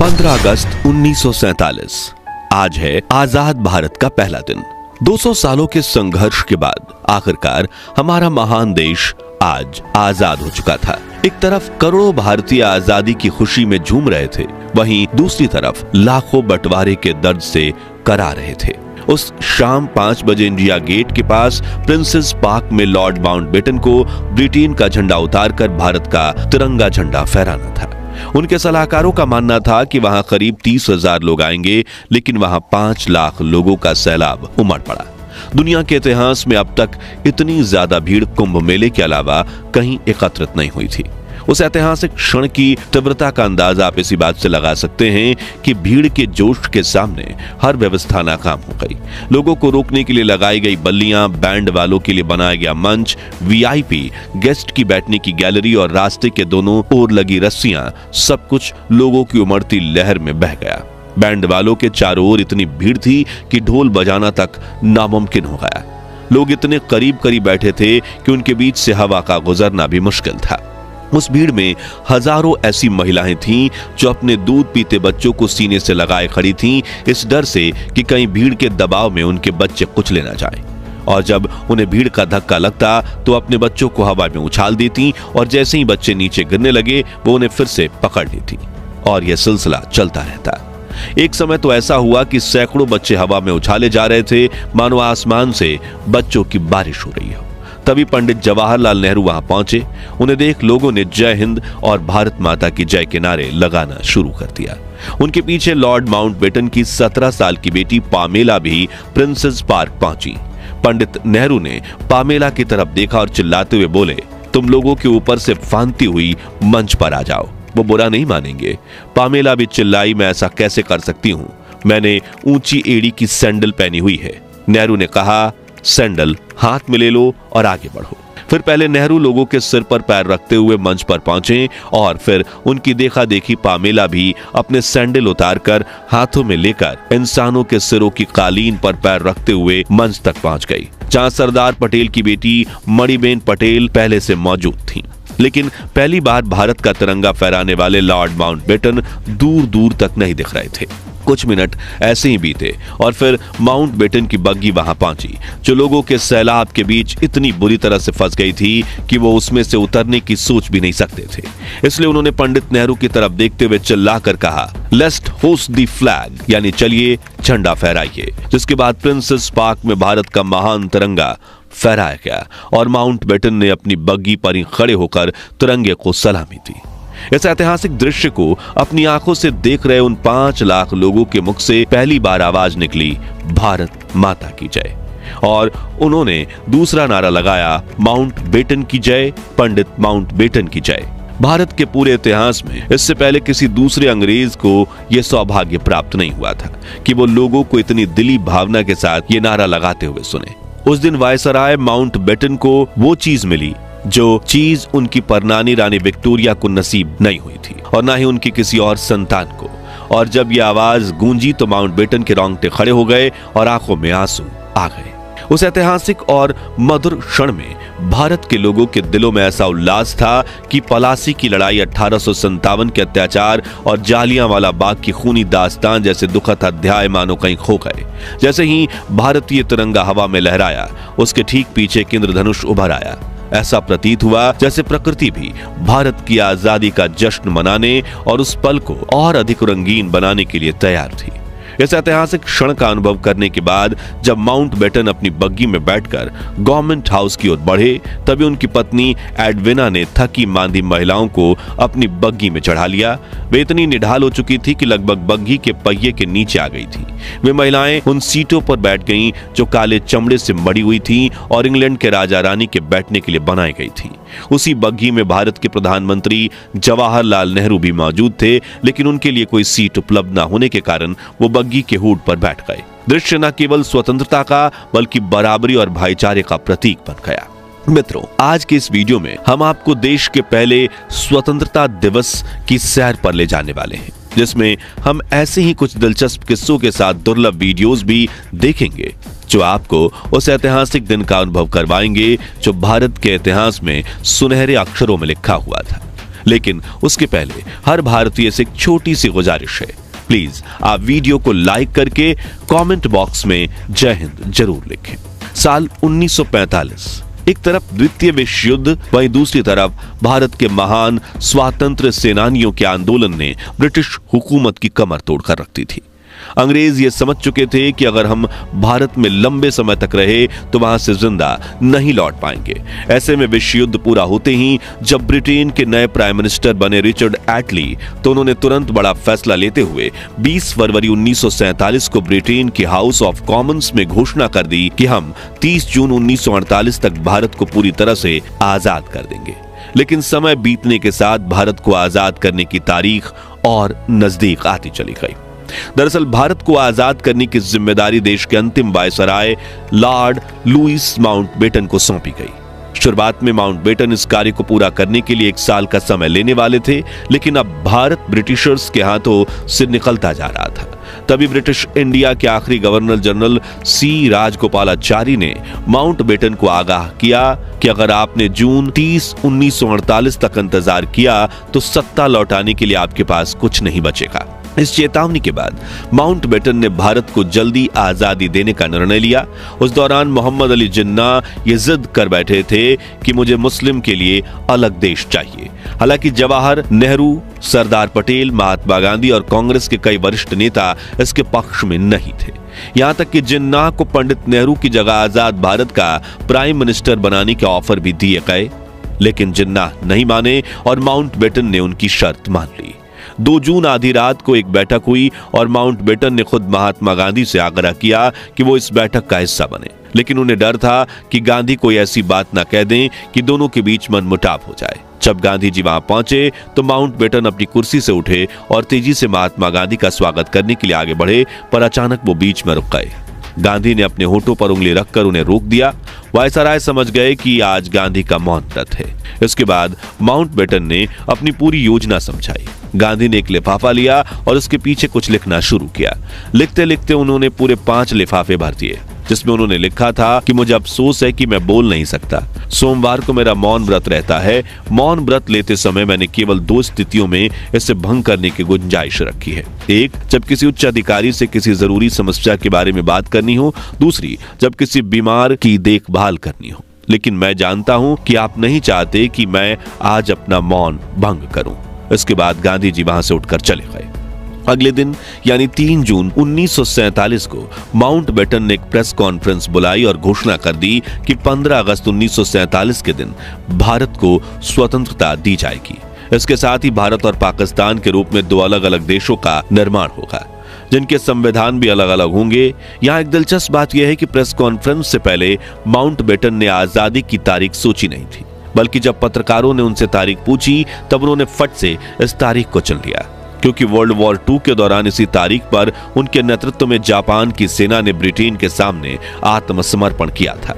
15 अगस्त 1947 आज है आजाद भारत का पहला दिन। 200 सालों के संघर्ष के बाद आखिरकार हमारा महान देश आज आजाद हो चुका था। एक तरफ करोड़ों भारतीय आजादी की खुशी में झूम रहे थे, वहीं दूसरी तरफ लाखों बंटवारे के दर्द से करा रहे थे। उस शाम 5 बजे इंडिया गेट के पास प्रिंसेस पार्क में लॉर्ड माउंटबेटन को ब्रिटेन का झंडा उतारकर भारत का तिरंगा झंडा फहराना था। उनके सलाहकारों का मानना था कि वहां करीब 30,000 लोग आएंगे, लेकिन वहां 5 लाख लोगों का सैलाब उमड़ पड़ा। दुनिया के इतिहास में अब तक इतनी ज्यादा भीड़ कुंभ मेले के अलावा कहीं एकत्रित नहीं हुई थी। उस ऐतिहासिक क्षण की तीव्रता का अंदाजा आप इसी बात से लगा सकते हैं कि भीड़ के जोश के सामने हर व्यवस्था नाकाम हो गई। लोगों को रोकने के लिए लगाई गई बल्लियां, बैंड वालों के लिए बनाया गया मंच, वीआईपी गेस्ट की बैठने की गैलरी और रास्ते के दोनों ओर लगी रस्सियां, सब कुछ लोगों की उमड़ती लहर में बह गया। बैंड वालों के चारों ओर इतनी भीड़ थी कि ढोल बजाना तक नामुमकिन हो गया। लोग इतने करीब करीब बैठे थे कि उनके बीच से हवा का गुजरना भी मुश्किल था। उस भीड़ में हजारों ऐसी महिलाएं थीं जो अपने दूध पीते बच्चों को सीने से लगाए खड़ी थीं, इस डर से कि कहीं भीड़ के दबाव में उनके बच्चे कुचले ना जाएं। और जब उन्हें भीड़ का धक्का लगता तो अपने बच्चों को हवा में उछाल देती और जैसे ही बच्चे नीचे गिरने लगे वो उन्हें फिर से पकड़ लेती और यह सिलसिला चलता रहता। एक समय तो ऐसा हुआ कि सैकड़ों बच्चे हवा में उछाले जा रहे थे, मानो आसमान से बच्चों की बारिश हो रही हो। तभी पंडित जवाहरलाल नेहरू वहां पहुंचे। उन्हें देख लोगों ने जय हिंद और भारत माता की जय के नारे लगाना शुरू कर दिया। उनके पीछे लॉर्ड माउंटबेटन की 17 साल की बेटी पामेला भी प्रिंसेस पार्क पहुंची। पंडित नेहरू ने पामेला की तरफ देखा और चिल्लाते हुए बोले, तुम लोगों के ऊपर से फांदती हुई मंच पर आ जाओ, वो बुरा नहीं मानेंगे। पामेला भी चिल्लाई, मैं ऐसा कैसे कर सकती हूं, मैंने ऊंची एड़ी की सैंडल पहनी हुई है। नेहरू ने कहा, सैंडल हाथ में ले लो और आगे बढ़ो। फिर पहले नेहरू लोगों के सिर पर पैर रखते हुए मंच पर पहुंचे और फिर उनकी देखा देखी पामेला भी अपने सैंडल उतारकर हाथों में लेकर इंसानों के सिरों की कालीन पर पैर रखते हुए मंच तक पहुंच गई, जहां सरदार पटेल की बेटी मणिबेन पटेल पहले से मौजूद थीं। लेकिन पहली बार भारत का तिरंगा फहराने वाले लॉर्ड माउंटबेटन दूर दूर तक नहीं दिख रहे थे। कुछ मिनट ऐसे ही बीते और फिर माउंटबेटन की बग्गी वहां पहुंची, जो लोगों के सैलाब के बीच इतनी बुरी तरह से फंस गई थी कि वो उसमें से उतरने की सोच भी नहीं सकते थे। इसलिए उन्होंने पंडित नेहरू की तरफ देखते हुए चिल्लाकर कहा, लेट्स होस्ट द फ्लैग, यानी चलिए झंडा फहराइए। जिसके बाद प्रिंसेस पार्क में भारत का महान तिरंगा फहराया गया और माउंटबेटन ने अपनी बग्गी पर ही खड़े होकर तिरंगे को सलामी दी। इस ऐतिहासिक दृश्य को अपनी आंखों से देख रहे उन 5 लाख लोगों के मुख से पहली बार आवाज निकली, भारत माता की जय। और उन्होंने दूसरा नारा लगाया, माउंटबेटन की जय, पंडित माउंटबेटन की जय। भारत के पूरे इतिहास में इससे पहले किसी दूसरे अंग्रेज को यह सौभाग्य प्राप्त नहीं हुआ था कि वो लोगों को इतनी दिली भावना के साथ ये नारा लगाते हुए सुने। उस दिन वायसराय माउंटबेटन को वो चीज मिली जो चीज उनकी परनानी रानी विक्टोरिया को नसीब नहीं हुई थी और ना ही उनकी किसी और संतान को। और जब यह आवाज गूंजी तो माउंटबेटन के रोंगटे खड़े हो गए और आंखों में आंसू आ गए। उस ऐतिहासिक और मधुर क्षण में भारत के लोगों के दिलों में ऐसा उल्लास था कि पलासी की लड़ाई, 1857 के अत्याचार और जालियांवाला बाग की खूनी दास्तान जैसे दुखद अध्याय मानो कहीं खो गए। जैसे ही भारतीय तिरंगा हवा में लहराया, उसके ठीक पीछे एक इंद्रधनुष उभर आया। ऐसा प्रतीत हुआ जैसे प्रकृति भी भारत की आजादी का जश्न मनाने और उस पल को और अधिक रंगीन बनाने के लिए तैयार थी। इस ऐतिहासिक क्षण का अनुभव करने के बाद जब माउंटबेटन अपनी बग्गी में बैठकर गवर्नमेंट हाउस की ओर बढ़े, तभी उनकी पत्नी एडविना ने थकी मांदी महिलाओं को अपनी बग्गी में चढ़ा लिया। वे इतनी निढाल हो चुकी थी कि लगभग बग्गी के पहिए के नीचे आ गई थी। वे महिलाएं उन सीटों पर बैठ गईं जो काले चमड़े से मड़ी हुई थीं और इंग्लैंड के राजा रानी के बैठने के लिए बनाई गई थी। उसी बग्गी में भारत के प्रधानमंत्री जवाहरलाल नेहरू भी मौजूद थे, लेकिन उनके लिए कोई सीट उपलब्ध न होने के कारण वो बग्गी के हुड पर बैठ गए। दृश्य न केवल स्वतंत्रता का बल्कि बराबरी और भाईचारे का प्रतीक बन गया। मित्रों, आज के इस वीडियो में हम आपको देश के पहले स्वतंत्रता दिवस की सैर पर ले जाने वाले हैं, जिसमें हम ऐसे ही कुछ दिलचस्प किस्सों के साथ दुर्लभ वीडियोस भी देखेंगे जो आपको उस ऐतिहासिक दिन का अनुभव करवाएंगे जो भारत के इतिहास में सुनहरे अक्षरों में लिखा हुआ था। लेकिन उसके पहले हर भारतीय से एक छोटी सी गुजारिश है, प्लीज आप वीडियो को लाइक करके कमेंट बॉक्स में जय हिंद जरूर लिखें। साल 1945, एक तरफ द्वितीय विश्व युद्ध, वहीं दूसरी तरफ भारत के महान स्वातंत्र्य सेनानियों के आंदोलन ने ब्रिटिश हुकूमत की कमर तोड़कर रख दी थी। अंग्रेज ये समझ चुके थे कि अगर हम भारत में लंबे समय तक रहे तो वहां से जिंदा नहीं लौट पाएंगे। ऐसे में विश्व युद्ध पूरा होते ही जब ब्रिटेन के नए प्राइम मिनिस्टर बने रिचर्ड एटली, तो उन्होंने तुरंत बड़ा फैसला लेते हुए 20 फरवरी 1947 को ब्रिटेन के हाउस ऑफ कॉमन्स में घोषणा कर दी कि हम 30 जून 1948 तक भारत को पूरी तरह से आजाद कर देंगे। लेकिन समय बीतने के साथ भारत को आजाद करने की तारीख और नजदीक आती चली गई। दरअसल भारत को आजाद करने की जिम्मेदारी देश के अंतिम वायसराय लॉर्ड लुईस माउंटबेटन को सौंपी गई। शुरुआत में माउंटबेटन इस कार्य को पूरा करने के लिए 1 साल का समय लेने वाले थे, लेकिन अब भारत ब्रिटिशर्स के हाथों से निकलता जा रहा था। तभी ब्रिटिश इंडिया के आखिरी गवर्नर जनरल सी राजगोपालाचारी ने माउंटबेटन को आगाह किया कि अगर आपने जून 30, 1948 तक इंतजार किया तो सत्ता लौटाने के लिए आपके पास कुछ नहीं बचेगा। इस चेतावनी के बाद माउंटबेटन ने भारत को जल्दी आजादी देने का निर्णय लिया। उस दौरान मोहम्मद अली जिन्ना ये जिद कर बैठे थे कि मुझे मुस्लिम के लिए अलग देश चाहिए। हालांकि जवाहर नेहरू, सरदार पटेल, महात्मा गांधी और कांग्रेस के कई वरिष्ठ नेता इसके पक्ष में नहीं थे। यहां तक कि जिन्ना को पंडित नेहरू की जगह आजाद भारत का प्राइम मिनिस्टर बनाने के ऑफर भी दिए गए, लेकिन जिन्ना नहीं माने और माउंटबेटन ने उनकी शर्त मान ली। 2 जून आधी रात को एक बैठक हुई और माउंटबेटन ने खुद महात्मा गांधी से आग्रह किया कि वो इस बैठक का हिस्सा बने, लेकिन उन्हें डर था कि गांधी कोई ऐसी बात ना कह दें कि दोनों के बीच मनमुटाव हो जाए। जब गांधी जी वहां पहुंचे तो माउंटबेटन अपनी कुर्सी से उठे और तेजी से महात्मा गांधी का स्वागत करने के लिए आगे बढ़े, पर अचानक वो बीच में रुक गए। गांधी ने अपने होठों पर उंगली रखकर उन्हें रोक दिया। वायसराय समझ गए कि आज गांधी का मौन व्रत है। इसके बाद माउंटबेटन ने अपनी पूरी योजना समझाई। गांधी ने एक लिफाफा लिया और उसके पीछे कुछ लिखना शुरू किया। लिखते लिखते उन्होंने पूरे 5 लिफाफे भर दिए, जिसमें उन्होंने लिखा था कि मुझे अफसोस है कि मैं बोल नहीं सकता। सोमवार को मेरा मौन व्रत रहता है। मौन व्रत लेते समय मैंने केवल 2 स्थितियों में इसे भंग करने की गुंजाइश रखी है। एक, जब किसी उच्च अधिकारी से किसी जरूरी समस्या के बारे में बात करनी हो। दूसरी, जब किसी बीमार की देखभाल करनी हो। लेकिन मैं जानता हूं कि आप नहीं चाहते कि मैं आज अपना मौन भंग करूं। इसके बाद गांधी जी वहां से उठकर चले गए। अगले दिन यानी 3 जून 1947 को माउंटबेटन ने एक प्रेस कॉन्फ्रेंस बुलाई और घोषणा कर दी कि 15 अगस्त 1947 के दिन भारत को स्वतंत्रता दी जाएगी। इसके साथ ही भारत और पाकिस्तान के रूप में 2 अलग अलग देशों का निर्माण होगा, जिनके संविधान भी अलग अलग होंगे। यहाँ एक दिलचस्प बात यह है कि प्रेस कॉन्फ्रेंस से पहले माउंटबेटन ने आजादी की तारीख सोची नहीं थी, बल्कि जब पत्रकारों ने उनसे तारीख पूछी तब उन्होंने फट से इस तारीख को चुन लिया, क्योंकि वर्ल्ड वॉर 2 के दौरान इसी तारीख पर उनके नेतृत्व में जापान की सेना ने ब्रिटेन के सामने आत्मसमर्पण किया था।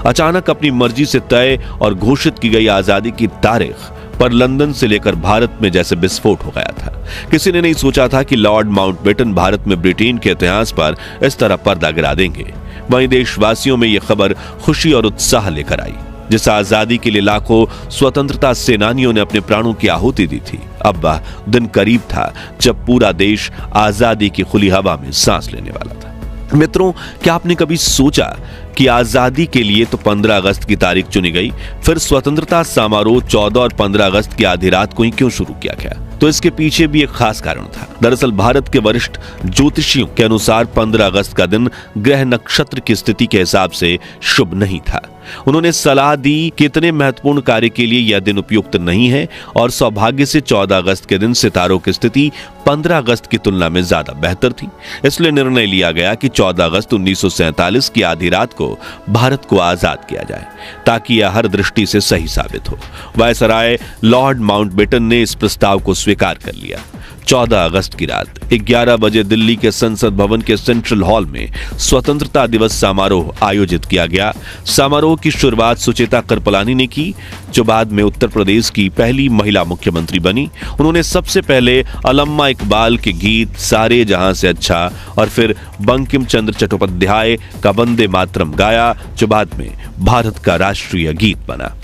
अचानक अपनी मर्जी से तय और घोषित की गई आजादी की तारीख पर लंदन से लेकर भारत में जैसे विस्फोट हो गया था। किसी ने नहीं सोचा था कि लॉर्ड माउंटबेटन भारत में ब्रिटेन के इतिहास पर इस तरह पर्दा गिरा देंगे। वहीं देशवासियों में यह खबर खुशी और उत्साह लेकर आई। जिस आजादी के लिए लाखों स्वतंत्रता सेनानियों ने अपने प्राणों की आहुति दी थी, अब वह दिन करीब था जब पूरा देश आजादी की खुली हवा में सांस लेने वाला था। मित्रों, क्या आपने कभी सोचा कि आजादी के लिए तो 15 अगस्त की तारीख चुनी गई, फिर स्वतंत्रता समारोह 14 और 15 अगस्त की आधी रात को ही क्यों शुरू किया गया? तो इसके पीछे भी एक खास कारण था। दरअसल भारत के वरिष्ठ ज्योतिषियों के अनुसार 15 अगस्त का दिन ग्रह नक्षत्र की स्थिति के हिसाब से शुभ नहीं था। उन्होंने सलाह दी कि इतने महत्वपूर्ण कार्य के लिए यह दिन उपयुक्त नहीं है और सौभाग्य से 14 अगस्त के दिन सितारों की स्थिति 15 अगस्त की तुलना में ज्यादा बेहतर थी। इसलिए निर्णय लिया गया कि 14 अगस्त 1947 की आधी रात को भारत को आजाद किया जाए, ताकि यह हर दृष्टि से सही साबित हो। वायसराय लॉर्ड माउंटबेटन ने इस प्रस्ताव को स्वीकार कर लिया। 14 अगस्त की रात 11 बजे दिल्ली के संसद भवन के सेंट्रल हॉल में स्वतंत्रता दिवस समारोह आयोजित किया गया। समारोह की शुरुआत सुचेता कृपलानी ने की, जो बाद में उत्तर प्रदेश की पहली महिला मुख्यमंत्री बनी। उन्होंने सबसे पहले अल्लामा इकबाल के गीत सारे जहां से अच्छा और फिर बंकिम चंद्र चट्टोपाध्याय का वंदे मातरम गाया, जो बाद में भारत का राष्ट्रीय गीत बना।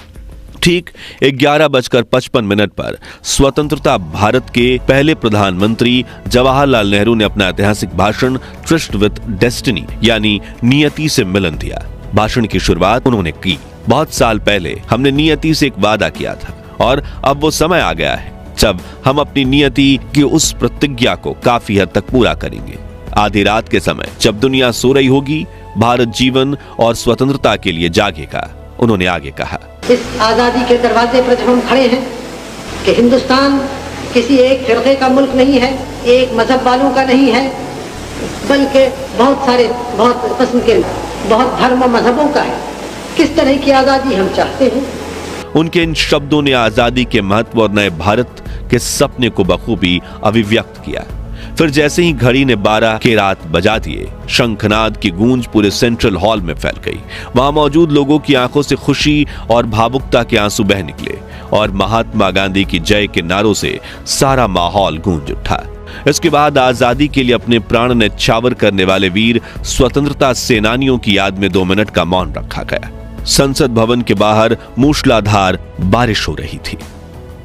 ठीक 11:55 पर स्वतंत्रता भारत के पहले प्रधानमंत्री जवाहरलाल नेहरू ने अपना ऐतिहासिक भाषण ट्रिस्ट विद डेस्टिनी यानी नियति से मिलन दिया। भाषण की शुरुआत उन्होंने की, बहुत साल पहले हमने नियति से एक वादा किया था और अब वो समय आ गया है जब हम अपनी नियति की उस प्रतिज्ञा को काफी हद तक पूरा करेंगे। आधी रात के समय जब दुनिया सो रही होगी, भारत जीवन और स्वतंत्रता के लिए जागेगा। उन्होंने आगे कहा, इस आजादी के दरवाजे पर जब हम खड़े हैं कि हिंदुस्तान किसी एक फिरके का मुल्क नहीं है, एक मजहब वालों का नहीं है, बल्कि बहुत सारे बहुत किस्म के बहुत धर्म और मजहबों का है। किस तरह की आजादी हम चाहते हैं। उनके इन शब्दों ने आजादी के महत्व और नए भारत के सपने को बखूबी अभिव्यक्त किया। फिर जैसे ही घड़ी ने 12 के रात बजा दिए, शंखनाद की गूंज पूरे सेंट्रल हॉल में फैल गई। वहां मौजूद लोगों की आंखों से खुशी और भावुकता के आंसू बह निकले और महात्मा गांधी की जय के नारों से सारा माहौल गूंज उठा। इसके बाद आजादी के लिए अपने प्राण न्यौछावर करने वाले वीर स्वतंत्रता सेनानियों की याद में 2 मिनट का मौन रखा गया। संसद भवन के बाहर मूसलाधार बारिश हो रही थी।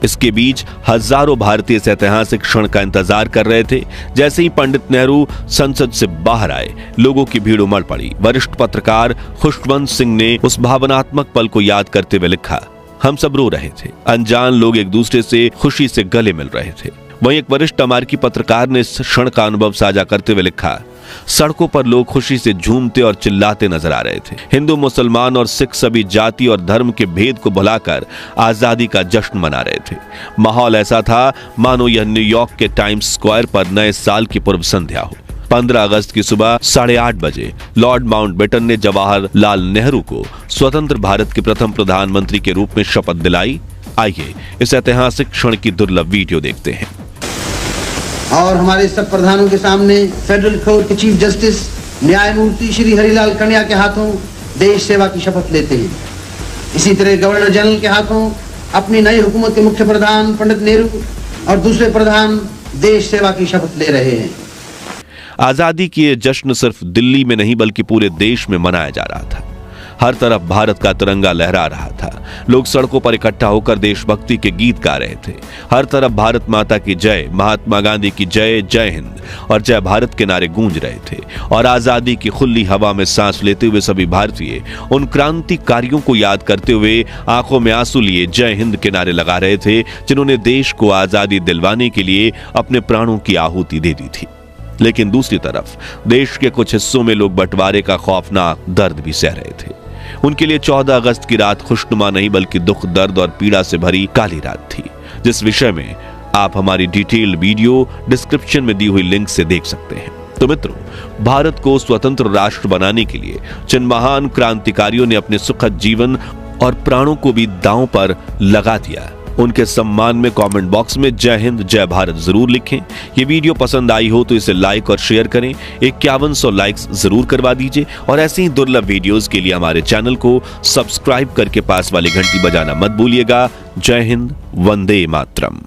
इसके बीच हजारों भारतीय इस ऐतिहासिक क्षण का इंतजार कर रहे थे। जैसे ही पंडित नेहरू संसद से बाहर आए, लोगों की भीड़ उमड़ पड़ी। वरिष्ठ पत्रकार खुशवंत सिंह ने उस भावनात्मक पल को याद करते हुए लिखा, हम सब रो रहे थे। अनजान लोग एक दूसरे से खुशी से गले मिल रहे थे। वहीं एक वरिष्ठ अमेरिकी पत्रकार ने इस क्षण का अनुभव साझा करते हुए लिखा, सड़कों पर लोग खुशी से झूमते और चिल्लाते नजर आ रहे थे। हिंदू, मुसलमान और सिख सभी जाति और धर्म के भेद को भुलाकर आजादी का जश्न मना रहे थे। माहौल ऐसा था मानो यह न्यूयॉर्क के टाइम्स स्क्वायर पर नए साल की पूर्व संध्या हो। 15 अगस्त की सुबह 8:30 बजे लॉर्ड माउंटबेटन ने जवाहरलाल नेहरू को स्वतंत्र भारत के प्रथम प्रधानमंत्री के रूप में शपथ दिलाई। आइए इस ऐतिहासिक क्षण की दुर्लभ वीडियो देखते हैं। और हमारे सब प्रधानों के सामने फेडरल कोर्ट के चीफ जस्टिस न्यायमूर्ति श्री हरिलाल कन्या के हाथों देश सेवा की शपथ लेते हैं। इसी तरह गवर्नर जनरल के हाथों अपनी नई हुकूमत के मुख्य प्रधान पंडित नेहरू और दूसरे प्रधान देश सेवा की शपथ ले रहे हैं। आजादी की यह जश्न सिर्फ दिल्ली में नहीं बल्कि पूरे देश में मनाया जा रहा था। हर तरफ भारत का तिरंगा लहरा रहा था। लोग सड़कों पर इकट्ठा होकर देशभक्ति के गीत गा रहे थे। हर तरफ भारत माता की जय, महात्मा गांधी की जय, जय हिंद और जय भारत के नारे गूंज रहे थे। और आजादी की खुली हवा में सांस लेते हुए सभी भारतीय उन क्रांतिकारियों को याद करते हुए आंखों में आंसू लिए जय हिंद के नारे लगा रहे थे, जिन्होंने देश को आजादी दिलवाने के लिए अपने प्राणों की आहुति दे दी थी। लेकिन दूसरी तरफ देश के कुछ हिस्सों में लोग बंटवारे का खौफनाक दर्द भी सह रहे थे। उनके लिए 14 अगस्त की रात खुशनुमा नहीं बल्कि दुख, दर्द और पीड़ा से भरी काली रात थी, जिस विषय में आप हमारी डिटेल्ड वीडियो डिस्क्रिप्शन में दी हुई लिंक से देख सकते हैं। तो मित्रों, भारत को स्वतंत्र राष्ट्र बनाने के लिए जिन महान क्रांतिकारियों ने अपने सुखद जीवन और प्राणों को भी दांव पर लगा दिया, उनके सम्मान में कमेंट बॉक्स में जय हिंद जय भारत जरूर लिखें। ये वीडियो पसंद आई हो तो इसे लाइक और शेयर करें। 5100 लाइक्स जरूर करवा दीजिए और ऐसे ही दुर्लभ वीडियोस के लिए हमारे चैनल को सब्सक्राइब करके पास वाली घंटी बजाना मत भूलिएगा। जय हिंद, वंदे मातरम।